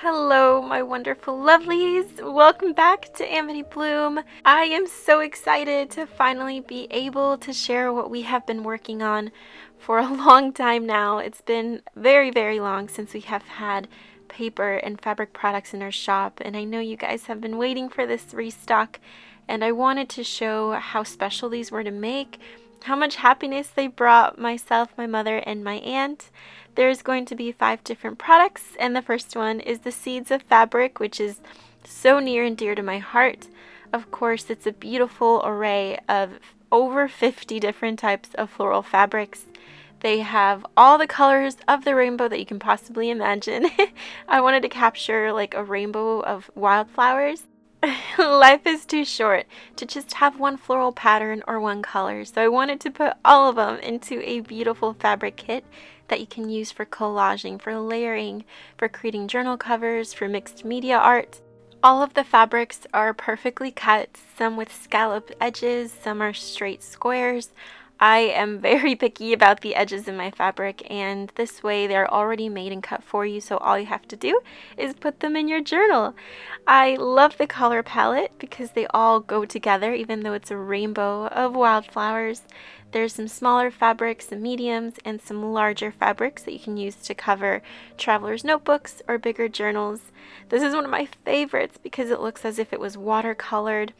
Hello, my wonderful lovelies. Welcome back to Amity Bloom. I am so excited to finally be able to share what we have been working on for a long time now. It's been very, very long since we have had paper and fabric products in our shop, and I know you guys have been waiting for this restock, and I wanted to show how special these were to make, how much happiness they brought myself, my mother, and my aunt. There's going to be 5 different products, and the first one is the Seeds of Fabric, which is so near and dear to my heart. Of course, it's a beautiful array of over 50 different types of floral fabrics. They have all the colors of the rainbow that you can possibly imagine. I wanted to capture like a rainbow of wildflowers. Life is too short to just have one floral pattern or one color, so I wanted to put all of them into a beautiful fabric kit that you can use for collaging, for layering, for creating journal covers, for mixed media art. All of the fabrics are perfectly cut, some with scalloped edges, some are straight squares. I am very picky about the edges in my fabric, and this way they're already made and cut for you, so all you have to do is put them in your journal. I love the color palette because they all go together, even though it's a rainbow of wildflowers. There's some smaller fabrics, some mediums, and some larger fabrics that you can use to cover traveler's notebooks or bigger journals. This is one of my favorites because it looks as if it was watercolored.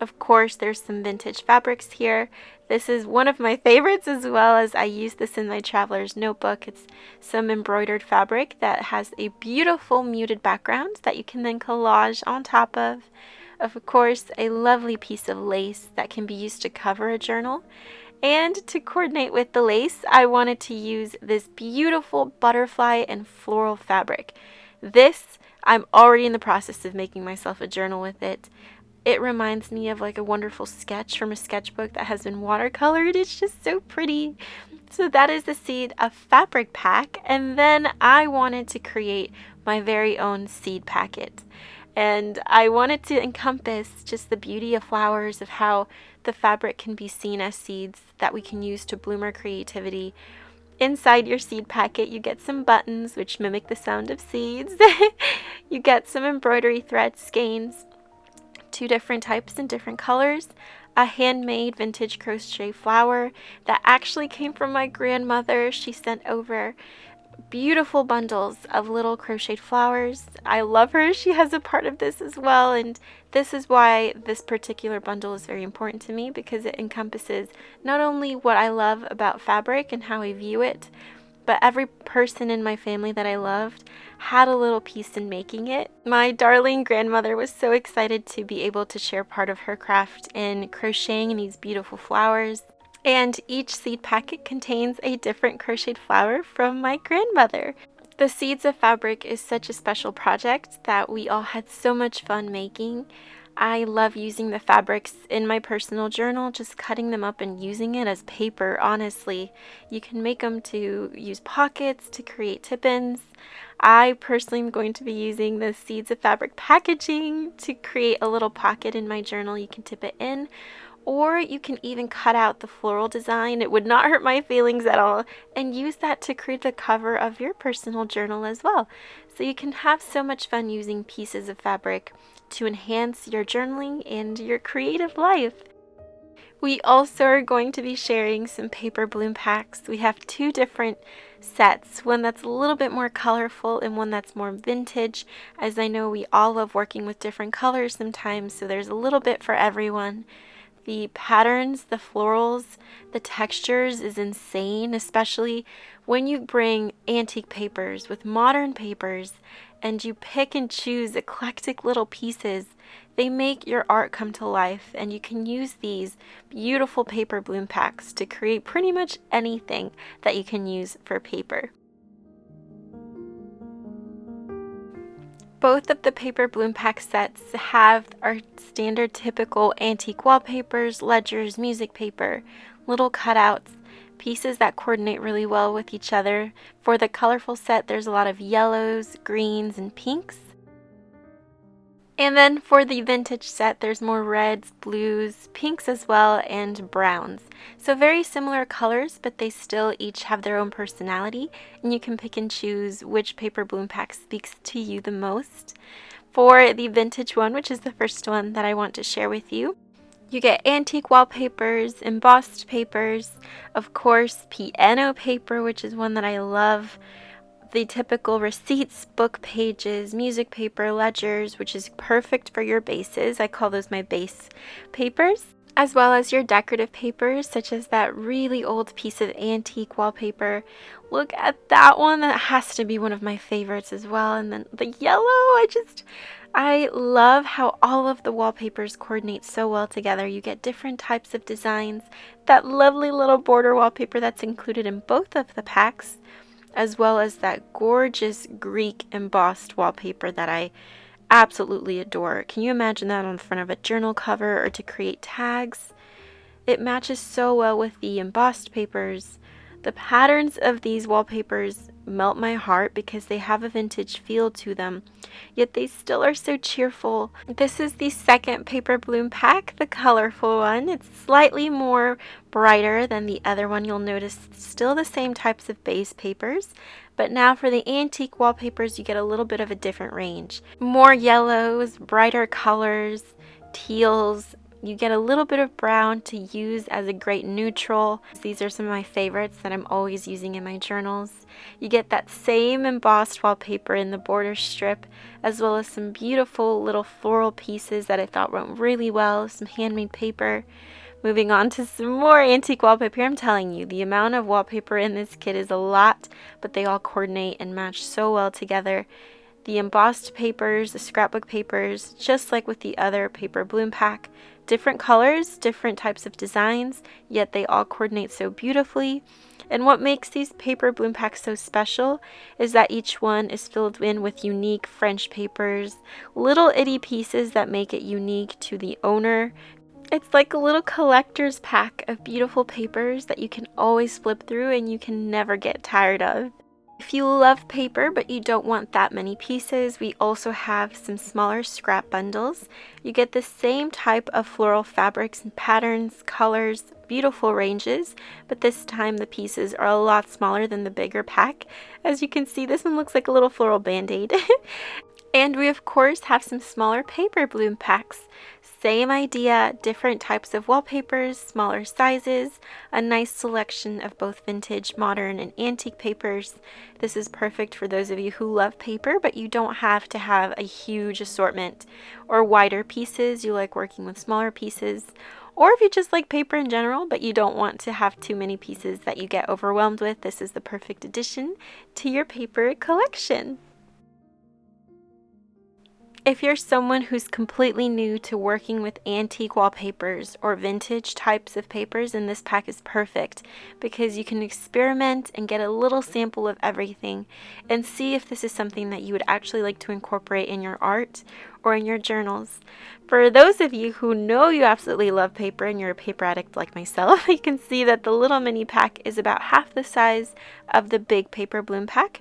Of course, there's some vintage fabrics here. This is one of my favorites, as well as I use this in my traveler's notebook. It's some embroidered fabric that has a beautiful muted background that you can then collage on top of. Of course, a lovely piece of lace that can be used to cover a journal. And to coordinate with the lace, I wanted to use this beautiful butterfly and floral fabric. This, I'm already in the process of making myself a journal with it. It reminds me of like a wonderful sketch from a sketchbook that has been watercolored. It's just so pretty. So that is the Seed of Fabric pack. And then I wanted to create my very own seed packet. And I wanted to encompass just the beauty of flowers, of how the fabric can be seen as seeds that we can use to bloom our creativity. Inside your seed packet, you get some buttons which mimic the sound of seeds. You get some embroidery thread skeins, 2 different types in different colors, a handmade vintage crochet flower that actually came from my grandmother. She sent over beautiful bundles of little crocheted flowers. I love her. She has a part of this as well, and this is why this particular bundle is very important to me, because it encompasses not only what I love about fabric and how I view it, but every person in my family that I loved had a little piece in making it. My darling grandmother was so excited to be able to share part of her craft in crocheting these beautiful flowers. And each seed packet contains a different crocheted flower from my grandmother. The Seeds of Fabric is such a special project that we all had so much fun making. I love using the fabrics in my personal journal, just cutting them up and using it as paper, honestly. You can make them to use pockets, to create tip-ins. I personally am going to be using the Seeds of Fabric packaging to create a little pocket in my journal. You can tip it in, or you can even cut out the floral design. It would not hurt my feelings at all, and use that to create the cover of your personal journal as well. So you can have so much fun using pieces of fabric to enhance your journaling and your creative life. We also are going to be sharing some paper bloom packs. We have 2 different sets, one that's a little bit more colorful and one that's more vintage, as I know we all love working with different colors sometimes, so there's a little bit for everyone. The patterns, the florals, the textures is insane, especially when you bring antique papers with modern papers and you pick and choose eclectic little pieces. They make your art come to life, and you can use these beautiful paper bloom packs to create pretty much anything that you can use for paper. Both of the paper bloom pack sets have our standard typical antique wallpapers, ledgers, music paper, little cutouts, pieces that coordinate really well with each other. For the colorful set, there's a lot of yellows, greens, and pinks. And then for the vintage set, there's more reds, blues, pinks as well, and browns. So very similar colors, but they still each have their own personality, and you can pick and choose which paper bloom pack speaks to you the most. For the vintage one, which is the first one that I want to share with you, you get antique wallpapers, embossed papers, of course, piano paper, which is one that I love, the typical receipts, book pages, music paper, ledgers, which is perfect for your bases. I call those my base papers, as well as your decorative papers, such as that really old piece of antique wallpaper. Look at that one. That has to be one of my favorites as well. And then the yellow, I love how all of the wallpapers coordinate so well together. You get different types of designs. That lovely little border wallpaper that's included in both of the packs, as well as that gorgeous Greek embossed wallpaper that I absolutely adore. Can you imagine that on the front of a journal cover or to create tags? It matches so well with the embossed papers. The patterns of these wallpapers melt my heart because they have a vintage feel to them, yet they still are so cheerful. This is the second paper bloom pack, the colorful one. It's slightly more brighter than the other one. You'll notice still the same types of base papers, but now for the antique wallpapers, you get a little bit of a different range. More yellows, brighter colors, teals. You get a little bit of brown to use as a great neutral. These are some of my favorites that I'm always using in my journals. You get that same embossed wallpaper in the border strip, as well as some beautiful little floral pieces that I thought went really well, some handmade paper. Moving on to some more antique wallpaper. I'm telling you, the amount of wallpaper in this kit is a lot, but they all coordinate and match so well together. The embossed papers, the scrapbook papers, just like with the other paper bloom pack, different colors, different types of designs, yet they all coordinate so beautifully. And what makes these paper bloom packs so special is that each one is filled in with unique French papers, little itty pieces that make it unique to the owner. It's like a little collector's pack of beautiful papers that you can always flip through and you can never get tired of. If you love paper but you don't want that many pieces, we also have some smaller scrap bundles. You get the same type of floral fabrics and patterns, colors, beautiful ranges, but this time the pieces are a lot smaller than the bigger pack. As you can see, this one looks like a little floral band-aid. And we of course have some smaller paper bloom packs. Same idea, different types of wallpapers, smaller sizes, a nice selection of both vintage, modern, and antique papers. This is perfect for those of you who love paper, but you don't have to have a huge assortment or wider pieces. You like working with smaller pieces. Or if you just like paper in general, but you don't want to have too many pieces that you get overwhelmed with, this is the perfect addition to your paper collection. If you're someone who's completely new to working with antique wallpapers or vintage types of papers, then this pack is perfect because you can experiment and get a little sample of everything and see if this is something that you would actually like to incorporate in your art or in your journals. For those of you who know you absolutely love paper and you're a paper addict like myself, you can see that the little mini pack is about half the size of the big paper bloom pack.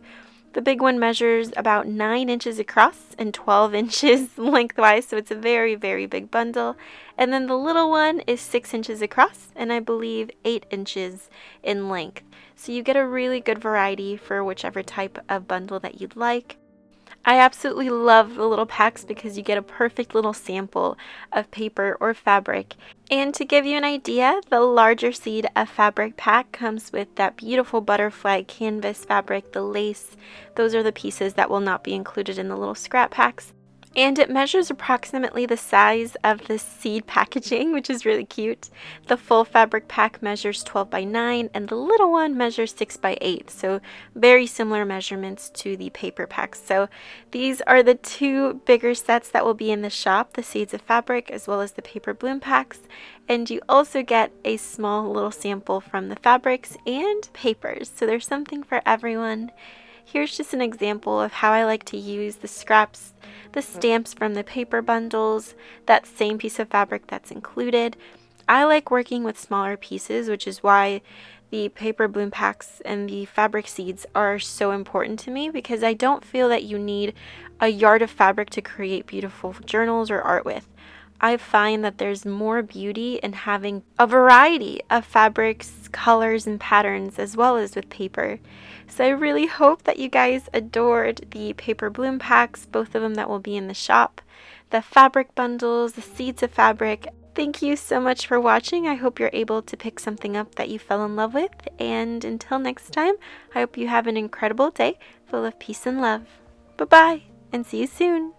The big one measures about 9 inches across and 12 inches lengthwise, so it's a very, very big bundle. And then the little one is 6 inches across and I believe 8 inches in length. So you get a really good variety for whichever type of bundle that you'd like. I absolutely love the little packs because you get a perfect little sample of paper or fabric. And to give you an idea, the larger seed of fabric pack comes with that beautiful butterfly canvas fabric, the lace. Those are the pieces that will not be included in the little scrap packs. And it measures approximately the size of the seed packaging, which is really cute. The full fabric pack measures 12 by 9 and the little one measures 6 by 8. So very similar measurements to the paper packs. So these are the two bigger sets that will be in the shop, the seeds of fabric as well as the paper bloom packs. And you also get a small little sample from the fabrics and papers. So there's something for everyone. Here's just an example of how I like to use the scraps, the stamps from the paper bundles, that same piece of fabric that's included. I like working with smaller pieces, which is why the paper bloom packs and the fabric seeds are so important to me because I don't feel that you need a yard of fabric to create beautiful journals or art with. I find that there's more beauty in having a variety of fabrics, colors, and patterns as well as with paper. So I really hope that you guys adored the paper bloom packs, both of them that will be in the shop, the fabric bundles, the seeds of fabric. Thank you so much for watching. I hope you're able to pick something up that you fell in love with. And until next time, I hope you have an incredible day full of peace and love. Bye-bye, and see you soon.